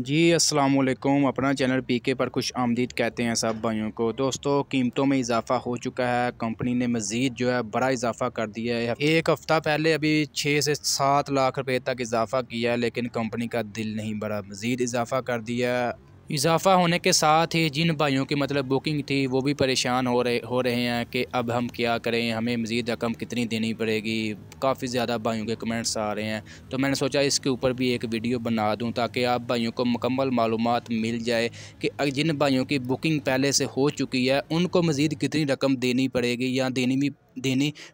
जी अस्सलाम वालेकुम। अपना चैनल पीके पर खुश आमदीद कहते हैं सब भाइयों को। दोस्तों, कीमतों में इजाफ़ा हो चुका है। कंपनी ने मज़ीद जो है बड़ा इजाफ़ा कर दिया है। एक हफ़्ता पहले अभी 6 से 7 लाख रुपए तक इजाफ़ा किया है, लेकिन कंपनी का दिल नहीं बढ़ा, मज़ीद इजाफ़ा कर दिया है। इजाफ़ा होने के साथ ही जिन भाइयों की मतलब बुकिंग थी वो भी परेशान हो रहे हैं कि अब हम क्या करें, हमें मज़ीद रकम कितनी देनी पड़ेगी। काफ़ी ज़्यादा भाइयों के कमेंट्स आ रहे हैं, तो मैंने सोचा इसके ऊपर भी एक वीडियो बना दूं ताकि आप भाइयों को मुकम्मल मालूमात मिल जाए कि जिन भाइयों की बुकिंग पहले से हो चुकी है उनको मज़ीद कितनी रकम देनी पड़ेगी या देनी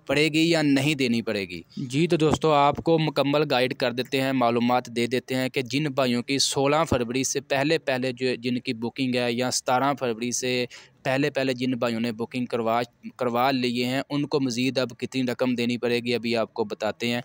पड़ेगी या नहीं देनी पड़ेगी। जी तो दोस्तों, आपको मुकम्मल गाइड कर देते हैं, मालूमात दे देते हैं कि जिन भाइयों की 16 फरवरी से पहले पहले जो जिनकी बुकिंग है या 17 फरवरी से पहले पहले जिन भाइयों ने बुकिंग करवा लिए हैं उनको मज़ीद अब कितनी रकम देनी पड़ेगी, अभी आपको बताते हैं।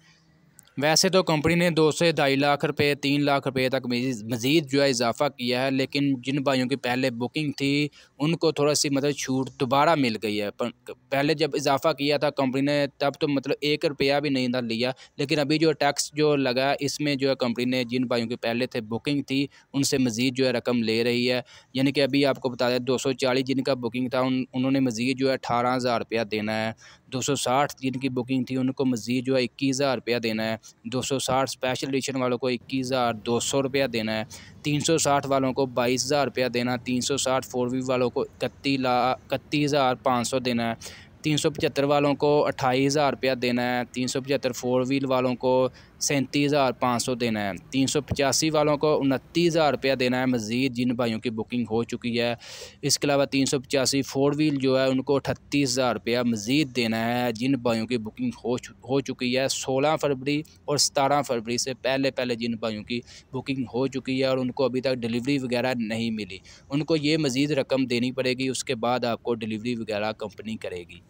वैसे तो कंपनी ने 2 से 2.5 लाख रुपए 3 लाख रुपए तक मज़ीद जो है इजाफ़ा किया है, लेकिन जिन भाइयों की पहले बुकिंग थी उनको थोड़ा सी मतलब छूट दोबारा मिल गई है। पहले जब इजाफ़ा किया था कंपनी ने तब तो मतलब 1 रुपया भी नहीं था लिया, लेकिन अभी जो टैक्स जो लगा इसमें जो है कंपनी ने जिन भाइयों की पहले थे बुकिंग थी उनसे मज़ीद जो है रकम ले रही है। यानी कि अभी आपको बता दें 240 जिनका बुकिंग था उन्होंने मज़ीद जो है 18,000 रुपया देना है। 260 जिनकी बुकिंग थी उनको मज़ीद जो है 21,000 रुपया देना है। 260 स्पेशल एडिशन वालों को 21,200 रुपया देना है। 360 वालों को 22,000 रुपया देना है। 360 फोर व्हील वालों को 31,500 देना है। 375 वालों को 28,000 रुपया देना है। 375 फोर व्हील वालों को 37,500 देना है। 385 वालों को 29,000 रुपया देना है मज़ीद जिन भाइयों की बुकिंग हो चुकी है। इसके अलावा 385 फोर व्हील जो है उनको 38,000 रुपया मज़ीद देना है जिन भाइयों की बुकिंग हो चुकी है 16 फरवरी और 17 फरवरी से पहले पहले जिन भाइयों की बुकिंग हो चुकी है और उनको अभी तक डिलीवरी वगैरह नहीं मिली, उनको ये मज़ीद रकम देनी पड़ेगी। उसके बाद आपको डिलीवरी वगैरह कंपनी करेगी।